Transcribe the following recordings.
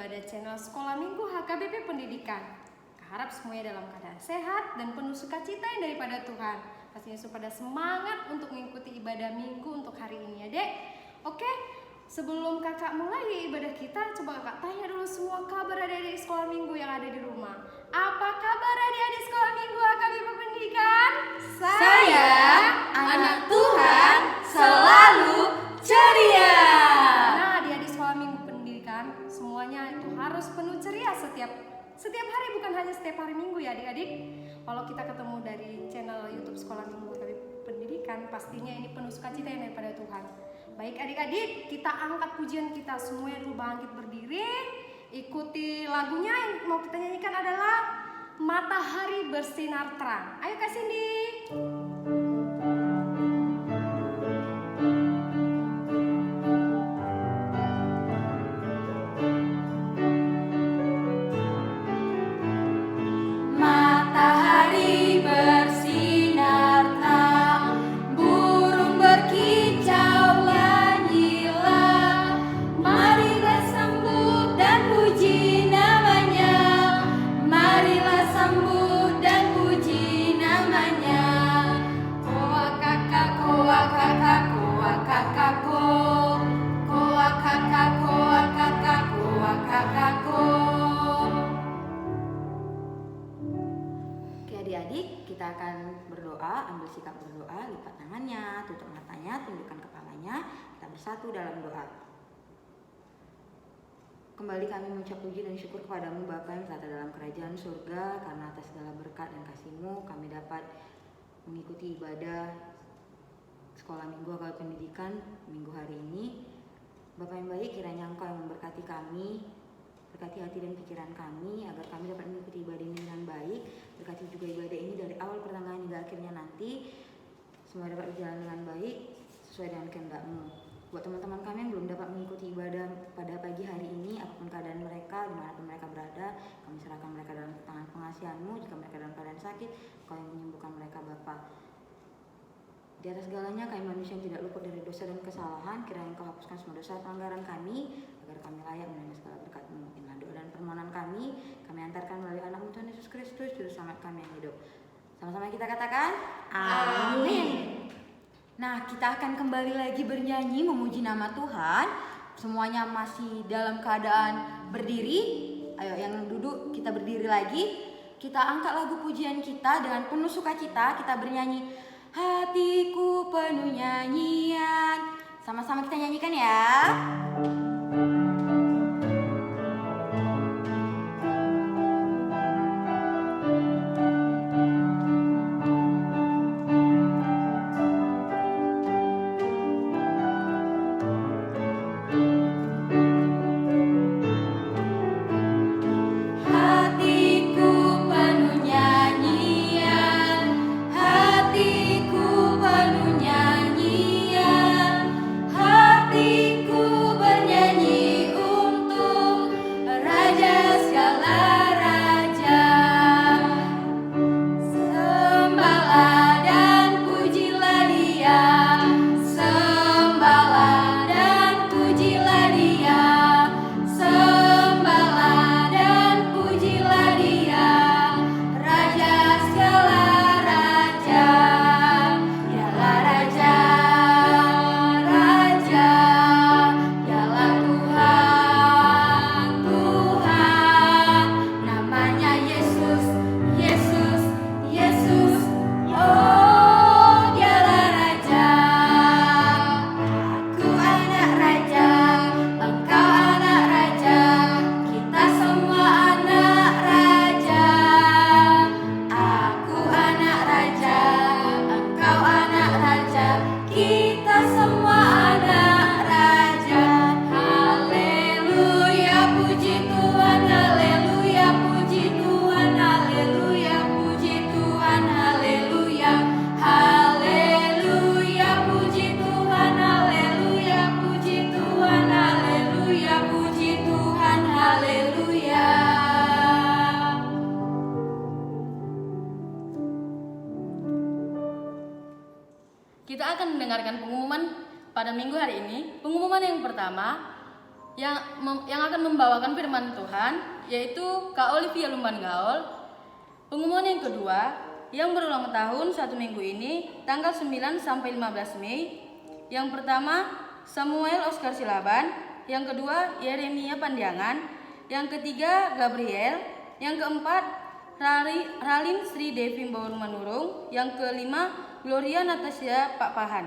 ibadah channel Sekolah Minggu HKBP Pendidikan. Harap semuanya dalam keadaan sehat dan penuh sukacita yang daripada Tuhan. Pastinya pada semangat untuk mengikuti ibadah minggu untuk hari ini ya dek. Oke, sebelum kakak mulai ibadah kita, coba kakak tanya dulu semua kabar adik-adik sekolah minggu yang ada di rumah. Apa kabar adik-adik sekolah minggu HKBP Pendidikan? Saya, anak Tuhan, selalu ceria. Nah, adik-adik sekolah minggu pendidikan, semuanya itu harus penuh ceria setiap hari, bukan hanya setiap hari minggu ya adik-adik. Kalau kita ketemu dari channel YouTube Sekolah Minggu HKBP Pendidikan, pastinya ini penuh sukacita yang daripada Tuhan. Baik adik-adik, kita angkat pujian kita semuanya dulu, bangkit berdiri. Ikuti lagunya yang mau kita nyanyikan adalah Matahari Bersinar Terang. Ayo Kak Cindy. Matahari bersinar terang, burung berkicau nyanyilah. Marilah sambut dan puji namanya. Marilah sambut dan puji namanya. Koa kakak, koa kakak, koa kakak ko. Koa kakak, koa kakak, koa kakak ko. Oke adik-adik, kita akan berdoa, ambil sikap berdoa, lipat tangannya, tutup matanya, tundukkan kepalanya, kita bersatu dalam doa. Kembali kami mengucap puji dan syukur kepadamu Bapa yang berada dalam kerajaan surga, karena atas segala berkat dan kasih-Mu kami dapat mengikuti ibadah Sekolah Minggu HKBP Pendidikan minggu hari ini. Bapa yang baik, kiranya Engkau yang memberkati kami, berkati hati dan pikiran kami agar kami dapat mengikuti ibadah ini dengan baik. Berkati juga ibadah ini dari awal pertengahan hingga akhirnya nanti. Semua dapat berjalan dengan baik sesuai dengan kehendak-Mu. Buat teman-teman kami yang belum dapat mengikuti ibadah pada pagi hari ini, apapun keadaan mereka, dimanapun mereka berada, kami serahkan mereka dalam tangan pengasihan-Mu. Jika mereka dalam keadaan sakit, Kau yang menyembuhkan mereka Bapa. Di atas segalanya kami manusia yang tidak luput dari dosa dan kesalahan, kiranya Engkau hapuskan semua dosa pelanggaran kami, agar kami layak menerima segala berkat-Mu. Inilah doa dan permohonan kami antarkan melalui anak-Mu Tuhan Yesus Kristus, Juru Selamat kami yang hidup. Sama-sama kita katakan, amin. Nah, kita akan kembali lagi bernyanyi memuji nama Tuhan. Semuanya masih dalam keadaan berdiri. Ayo yang duduk kita berdiri lagi. Kita angkat lagu pujian kita dengan penuh sukacita. Kita bernyanyi, hatiku penuh nyanyian. Sama-sama kita nyanyikan ya. Kita akan mendengarkan pengumuman pada minggu hari ini. Pengumuman yang pertama, yang akan membawakan firman Tuhan yaitu Kak Olivia Lumban Gaul. Pengumuman yang kedua yang berulang tahun 1 minggu ini tanggal 9 sampai 15 Mei. Yang pertama Samuel Oscar Silaban, yang kedua Yeremia Pandiangan, yang ketiga Gabriel, yang keempat Ralin Sri Devi Baur Manurung, yang kelima Gloria Natasha Pak Pahan.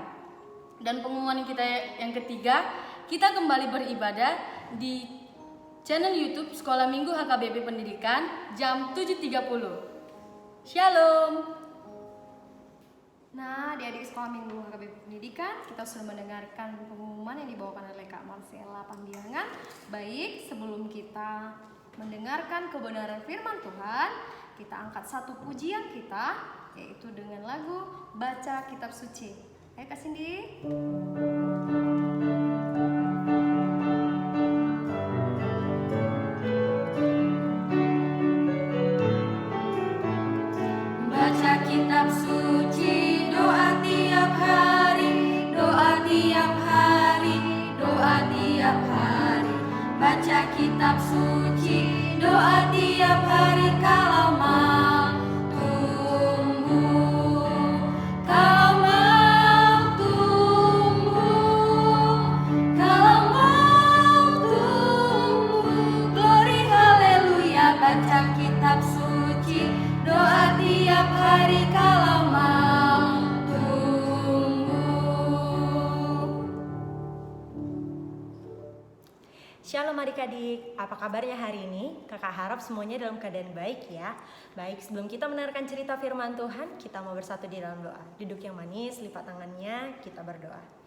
Dan pengumuman kita yang ketiga, kita kembali beribadah di channel YouTube Sekolah Minggu HKBP Pendidikan jam 7.30. Shalom. Nah, adik-adik sekolah minggu HKBP Pendidikan, kita sudah mendengarkan pengumuman yang dibawakan oleh Kak Marcella Pandiangan. Baik, sebelum kita mendengarkan kebenaran firman Tuhan, kita angkat satu pujian kita, yaitu dengan lagu Baca Kitab Suci. Ayo Kak Cindy. Baca kitab suci, doa tiap hari, doa tiap hari, doa tiap hari. Baca kitab suci, doa tiap hari kalau mau tumbuh, kalau mau tumbuh, kalau mau tumbuh. Glory haleluya, baca kitab suci, doa tiap hari kalau mau tumbuh. Shalom adik-adik, apa kabarnya hari ini? Kakak harap semuanya dalam keadaan baik ya. Baik, sebelum kita mendengarkan cerita firman Tuhan, kita mau bersatu di dalam doa. Duduk yang manis, lipat tangannya, kita berdoa.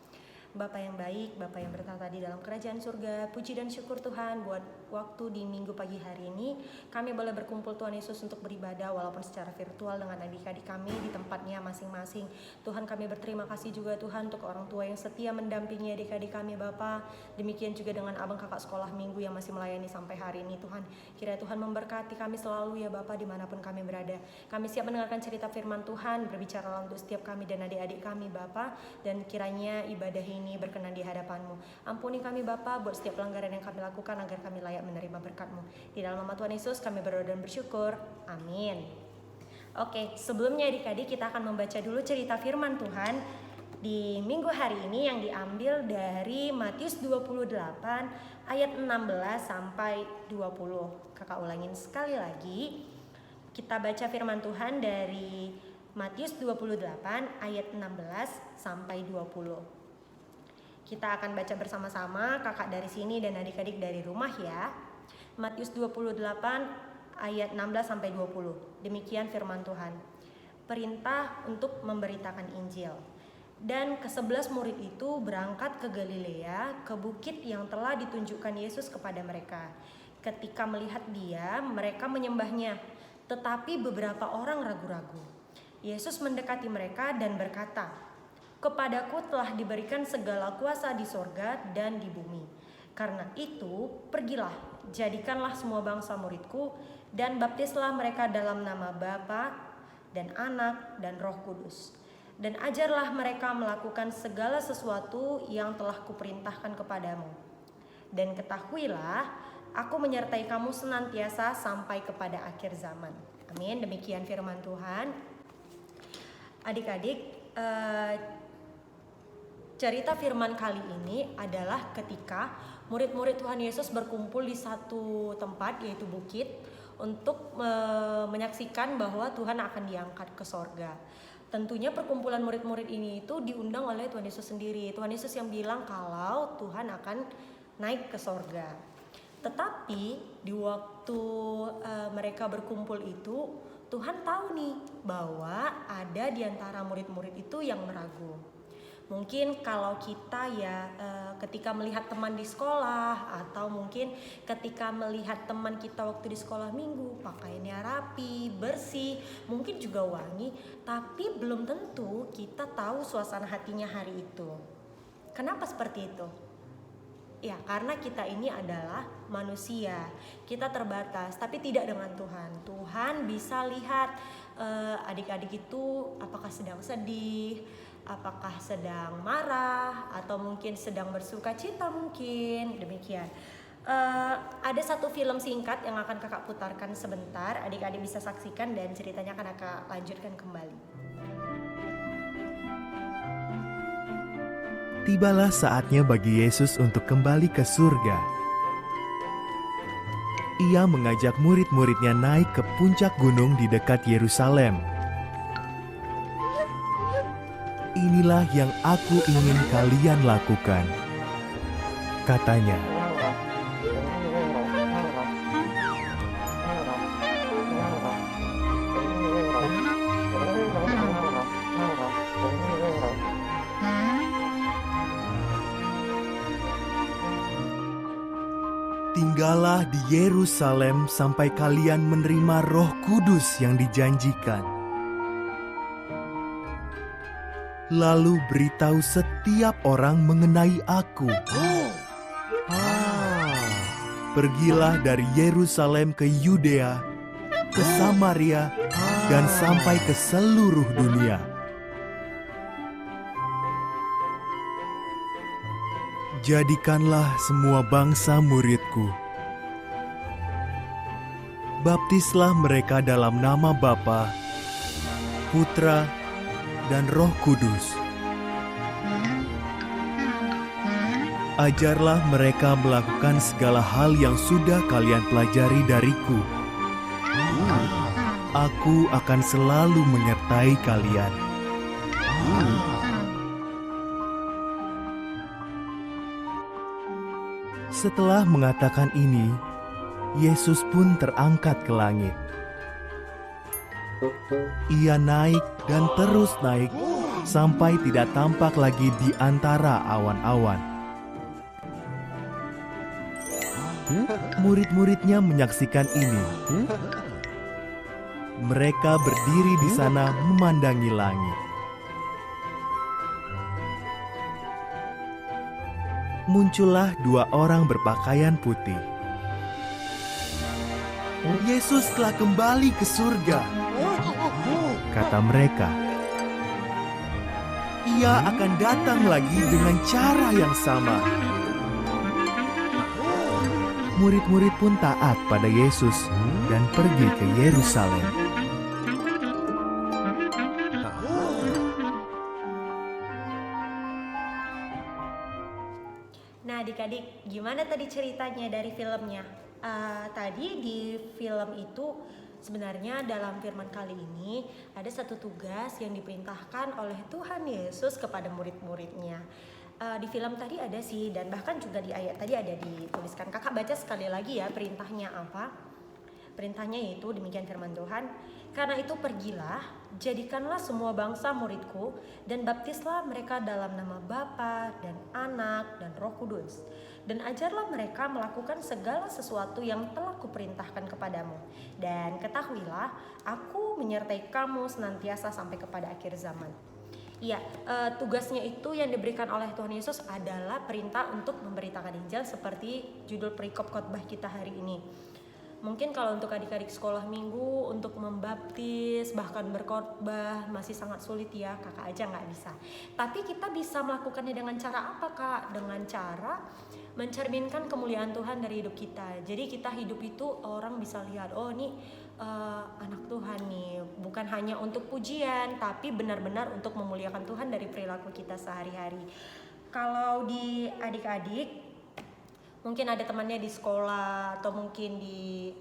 Bapa yang baik, Bapa yang bertata di dalam kerajaan surga, puji dan syukur Tuhan buat waktu di minggu pagi hari ini. Kami boleh berkumpul Tuhan Yesus untuk beribadah walaupun secara virtual dengan adik-adik kami di tempatnya masing-masing. Tuhan, kami berterima kasih juga Tuhan untuk orang tua yang setia mendampingi adik-adik kami Bapa. Demikian juga dengan abang kakak sekolah minggu yang masih melayani sampai hari ini Tuhan. Kiranya Tuhan memberkati kami selalu ya Bapa dimanapun kami berada. Kami siap mendengarkan cerita firman Tuhan, berbicara untuk setiap kami dan adik-adik kami Bapa. Dan kiranya ibadah ini berkenan di hadapan-Mu. Ampuni kami Bapa buat setiap pelanggaran yang kami lakukan agar kami layak menerima berkat-Mu. Di dalam nama Tuhan Yesus kami berdoa dan bersyukur. Amin. Oke, sebelumnya adik-adik kita akan membaca dulu cerita firman Tuhan di minggu hari ini yang diambil dari Matius 28 ayat 16 sampai 20. Kakak ulangin sekali lagi. Kita baca firman Tuhan dari Matius 28 ayat 16 sampai 20. Kita akan baca bersama-sama, kakak dari sini dan adik-adik dari rumah ya. Matius 28 ayat 16 sampai 20. Demikian firman Tuhan. Perintah untuk memberitakan Injil. Dan ke-11 murid itu berangkat ke Galilea, ke bukit yang telah ditunjukkan Yesus kepada mereka. Ketika melihat Dia, mereka menyembahnya, tetapi beberapa orang ragu-ragu. Yesus mendekati mereka dan berkata, "Kepadaku telah diberikan segala kuasa di sorga dan di bumi. Karena itu, pergilah, jadikanlah semua bangsa muridku, dan baptislah mereka dalam nama Bapa dan Anak dan Roh Kudus. Dan ajarlah mereka melakukan segala sesuatu yang telah kuperintahkan kepadamu. Dan ketahuilah, aku menyertai kamu senantiasa sampai kepada akhir zaman." Amin. Demikian firman Tuhan. Adik-adik, cerita firman kali ini adalah ketika murid-murid Tuhan Yesus berkumpul di satu tempat yaitu bukit untuk menyaksikan bahwa Tuhan akan diangkat ke sorga. Tentunya perkumpulan murid-murid ini itu diundang oleh Tuhan Yesus sendiri. Tuhan Yesus yang bilang kalau Tuhan akan naik ke sorga. Tetapi di waktu mereka berkumpul itu, Tuhan tahu nih bahwa ada di antara murid-murid itu yang meragu. Mungkin kalau kita ya ketika melihat teman di sekolah, atau mungkin ketika melihat teman kita waktu di sekolah minggu, pakaiannya rapi, bersih, mungkin juga wangi, tapi belum tentu kita tahu suasana hatinya hari itu. Kenapa seperti itu? Ya karena kita ini adalah manusia, kita terbatas, tapi tidak dengan Tuhan. Tuhan bisa lihat adik-adik itu apakah sedang sedih, apakah sedang marah atau mungkin sedang bersuka cita mungkin, demikian. Ada satu film singkat yang akan kakak putarkan sebentar, adik-adik bisa saksikan dan ceritanya akan kakak lanjutkan kembali. Tibalah saatnya bagi Yesus untuk kembali ke surga. Ia mengajak murid-muridnya naik ke puncak gunung di dekat Yerusalem. Inilah yang aku ingin kalian lakukan, katanya. Tinggallah di Yerusalem sampai kalian menerima Roh Kudus yang dijanjikan. Lalu beritahu setiap orang mengenai aku. Pergilah dari Yerusalem ke Yudea, ke Samaria, dan sampai ke seluruh dunia. Jadikanlah semua bangsa muridku. Baptislah mereka dalam nama Bapa, Putra, dan Roh Kudus. Ajarlah mereka melakukan segala hal yang sudah kalian pelajari dariku. Aku akan selalu menyertai kalian. Setelah mengatakan ini, Yesus pun terangkat ke langit. Ia naik dan terus naik sampai tidak tampak lagi di antara awan-awan. Murid-muridnya menyaksikan ini. Mereka berdiri di sana memandangi langit. Muncullah dua orang berpakaian putih. Yesus telah kembali ke surga, kata mereka. Ia akan datang lagi dengan cara yang sama. Murid-murid pun taat pada Yesus dan pergi ke Yerusalem. Nah adik-adik, gimana tadi ceritanya dari filmnya? Tadi di film itu sebenarnya dalam firman kali ini ada satu tugas yang diperintahkan oleh Tuhan Yesus kepada murid-muridnya. Di film tadi ada sih, dan bahkan juga di ayat tadi ada dituliskan. Kakak baca sekali lagi ya perintahnya apa. Perintahnya itu demikian firman Tuhan. Karena itu pergilah, jadikanlah semua bangsa muridku dan baptislah mereka dalam nama Bapa dan Anak dan Roh Kudus. Dan ajarlah mereka melakukan segala sesuatu yang telah kuperintahkan kepadamu. Dan ketahuilah, aku menyertai kamu senantiasa sampai kepada akhir zaman. Iya, tugasnya itu yang diberikan oleh Tuhan Yesus adalah perintah untuk memberitakan Injil seperti judul perikop khotbah kita hari ini. Mungkin kalau untuk adik-adik sekolah minggu untuk membaptis bahkan berkhotbah masih sangat sulit ya, kakak aja nggak bisa. Tapi kita bisa melakukannya dengan cara apa kak? Dengan cara mencerminkan kemuliaan Tuhan dari hidup kita. Jadi kita hidup itu orang bisa lihat, oh ini anak Tuhan nih, bukan hanya untuk pujian tapi benar-benar untuk memuliakan Tuhan dari perilaku kita sehari-hari. Kalau di adik-adik mungkin ada temannya di sekolah atau mungkin di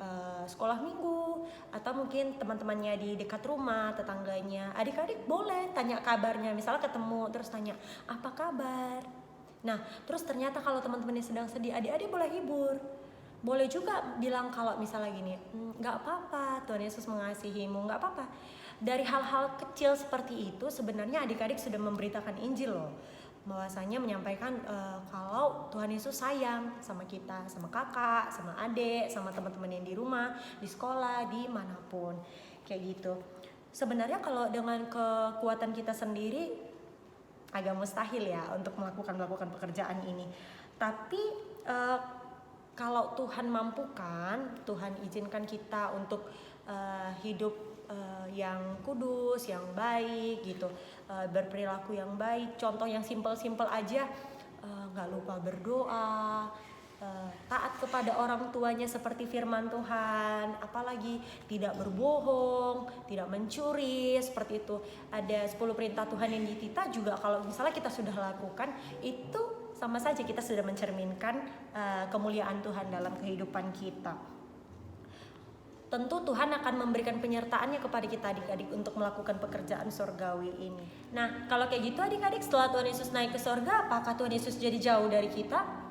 sekolah minggu atau mungkin teman-temannya di dekat rumah, tetangganya. Adik-adik boleh tanya kabarnya, misalnya ketemu terus tanya apa kabar. Nah terus ternyata kalau teman-temannya sedang sedih, adik-adik boleh hibur. Boleh juga bilang kalau misalnya gini, gak apa-apa, Tuhan Yesus mengasihimu, gak apa-apa. Dari hal-hal kecil seperti itu sebenarnya adik-adik sudah memberitakan Injil loh. Bahwasanya menyampaikan kalau Tuhan Yesus sayang sama kita, sama kakak, sama adik, sama teman-teman yang di rumah, di sekolah, dimanapun, kayak gitu. Sebenarnya kalau dengan kekuatan kita sendiri agak mustahil ya untuk melakukan pekerjaan ini. Tapi kalau Tuhan mampukan, Tuhan izinkan kita untuk hidup yang kudus, yang baik gitu, berperilaku yang baik. Contoh yang simpel-simpel aja, nggak lupa berdoa, taat kepada orang tuanya seperti firman Tuhan, apalagi tidak berbohong, tidak mencuri, seperti itu. Ada 10 perintah Tuhan yang ditita juga, kalau misalnya kita sudah lakukan, itu sama saja kita sudah mencerminkan kemuliaan Tuhan dalam kehidupan kita. Tentu Tuhan akan memberikan penyertaannya kepada kita adik-adik untuk melakukan pekerjaan surgawi ini. Nah, kalau kayak gitu adik-adik, setelah Tuhan Yesus naik ke surga, apakah Tuhan Yesus jadi jauh dari kita?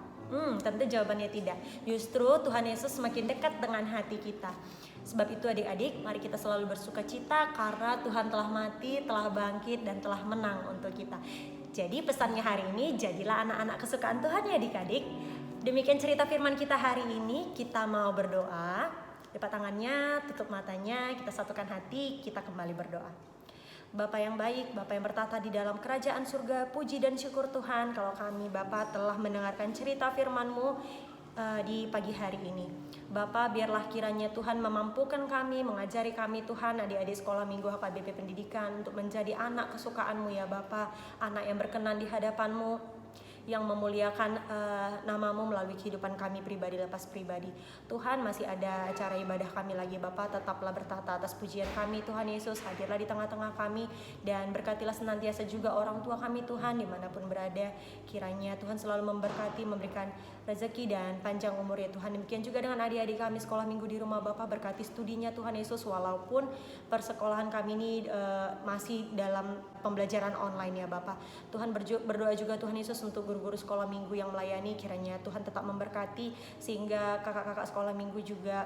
Tentu jawabannya tidak. Justru Tuhan Yesus semakin dekat dengan hati kita. Sebab itu adik-adik, mari kita selalu bersuka cita karena Tuhan telah mati, telah bangkit, dan telah menang untuk kita. Jadi pesannya hari ini, jadilah anak-anak kesukaan Tuhan ya adik-adik. Demikian cerita firman kita hari ini. Kita mau berdoa. Lipat tangannya, tutup matanya, kita satukan hati, kita kembali berdoa. Bapa yang baik, Bapa yang bertata di dalam kerajaan surga, puji dan syukur Tuhan kalau kami Bapa telah mendengarkan cerita firman-Mu di pagi hari ini. Bapa, biarlah kiranya Tuhan memampukan kami, mengajari kami Tuhan, adik-adik sekolah minggu HKBP Pendidikan untuk menjadi anak kesukaan-Mu ya Bapa, anak yang berkenan di hadapan-Mu, yang memuliakan nama-Mu melalui kehidupan kami pribadi lepas pribadi. Tuhan, masih ada acara ibadah kami lagi Bapa, tetaplah bertata atas pujian kami Tuhan Yesus, hadirlah di tengah-tengah kami, dan berkatilah senantiasa juga orang tua kami Tuhan dimanapun berada. Kiranya Tuhan selalu memberkati, memberikan rezeki dan panjang umur ya Tuhan. Demikian juga dengan adik-adik kami sekolah minggu di rumah Bapa, berkati studinya Tuhan Yesus, walaupun persekolahan kami ini masih dalam pembelajaran online ya Bapa. Tuhan berdoa juga Tuhan Yesus untuk guru-guru sekolah minggu yang melayani, kiranya Tuhan tetap memberkati sehingga kakak-kakak sekolah minggu juga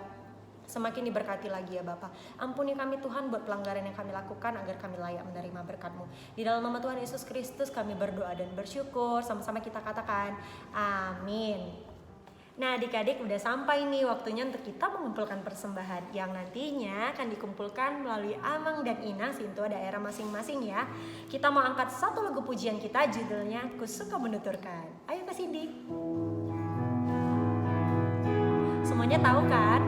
semakin diberkati lagi ya Bapa. Ampuni kami Tuhan buat pelanggaran yang kami lakukan agar kami layak menerima berkat-Mu. Di dalam nama Tuhan Yesus Kristus kami berdoa dan bersyukur. Sama-sama kita katakan amin. Nah adik-adik, udah sampai nih waktunya untuk kita mengumpulkan persembahan yang nantinya akan dikumpulkan melalui Amang dan Inang Sintua daerah masing-masing ya. Kita mau angkat satu lagu pujian kita, judulnya Ku Suka Menuturkan. Ayo Kak Cindy. Semuanya tahu kan?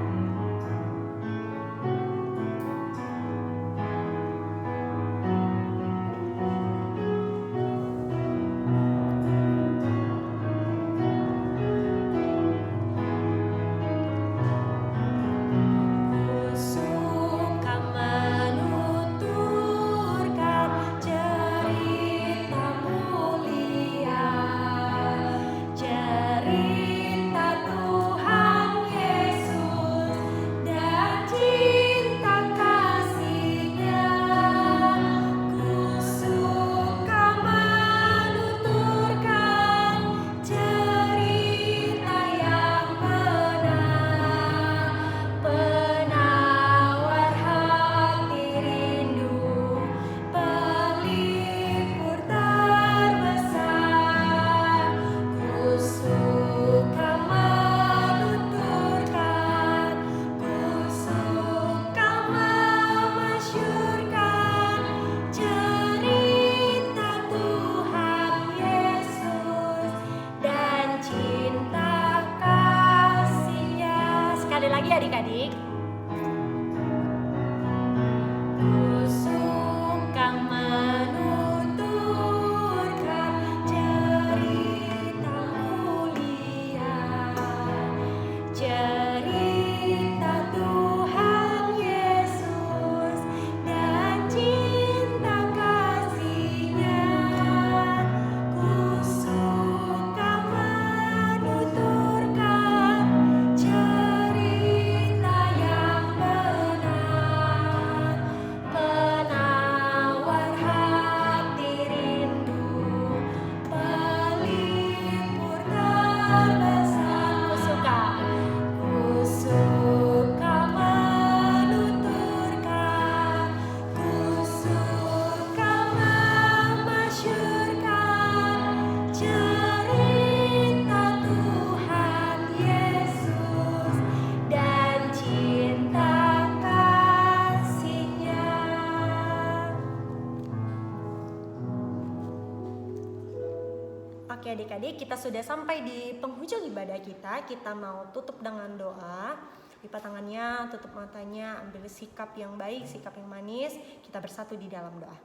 Oke adik-adik, kita sudah sampai di penghujung ibadah kita. Kita mau tutup dengan doa. Lipat tangannya, tutup matanya, ambil sikap yang baik, sikap yang manis. Kita bersatu di dalam doa.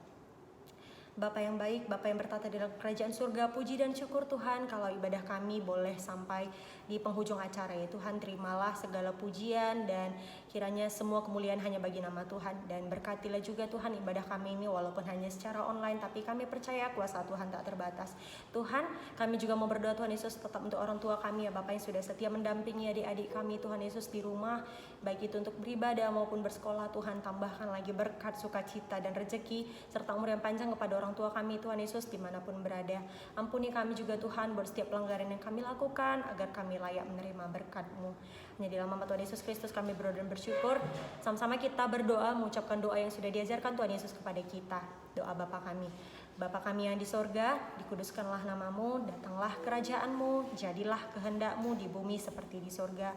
Bapa yang baik, Bapa yang bertata di dalam kerajaan surga, puji dan syukur Tuhan kalau ibadah kami boleh sampai di penghujung acara ya Tuhan. Terimalah segala pujian dan kiranya semua kemuliaan hanya bagi nama Tuhan. Dan berkatilah juga Tuhan ibadah kami ini walaupun hanya secara online, tapi kami percaya kuasa Tuhan tak terbatas. Tuhan, kami juga mau berdoa Tuhan Yesus tetap untuk orang tua kami ya Bapak yang sudah setia mendampingi adik-adik kami Tuhan Yesus di rumah, baik itu untuk beribadah maupun bersekolah. Tuhan, tambahkan lagi berkat, sukacita dan rezeki serta umur yang panjang kepada orang tua kami Tuhan Yesus dimanapun berada. Ampuni kami juga Tuhan buat setiap pelanggaran yang kami lakukan agar kami layak menerima berkat-Mu. Hanya di dalam nama Tuhan Yesus Kristus kami berdoa dan bersyukur. Sama-sama kita berdoa mengucapkan doa yang sudah diajarkan Tuhan Yesus kepada kita. Doa Bapa kami. Bapa kami yang di sorga, dikuduskanlah namamu, datanglah kerajaan-Mu, jadilah kehendak-Mu di bumi seperti di sorga.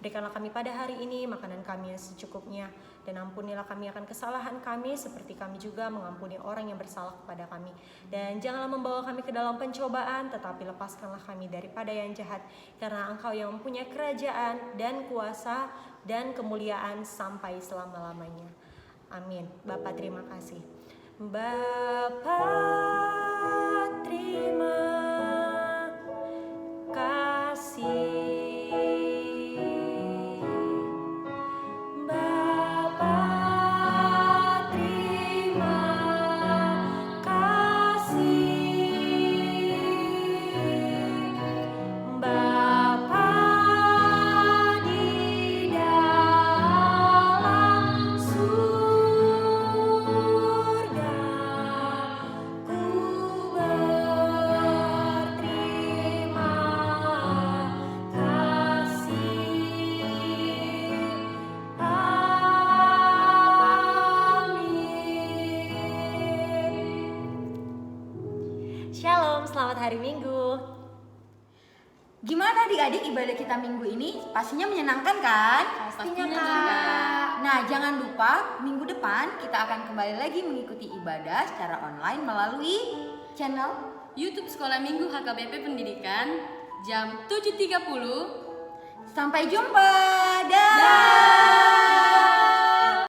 Berikanlah kami pada hari ini makanan kami yang secukupnya, dan ampunilah kami akan kesalahan kami seperti kami juga mengampuni orang yang bersalah kepada kami. Dan janganlah membawa kami ke dalam pencobaan, tetapi lepaskanlah kami daripada yang jahat, karena Engkau yang mempunyai kerajaan dan kuasa dan kemuliaan sampai selama-lamanya. Amin. Bapa terima kasih. Bapa terima kasih. Shalom, selamat hari Minggu. Gimana adik-adik ibadah kita minggu ini? Pastinya menyenangkan kan? Pastinya, Kak. Nah, jangan lupa minggu depan kita akan kembali lagi mengikuti ibadah secara online melalui channel YouTube Sekolah Minggu HKBP Pendidikan jam 7.30. Sampai jumpa. Dah.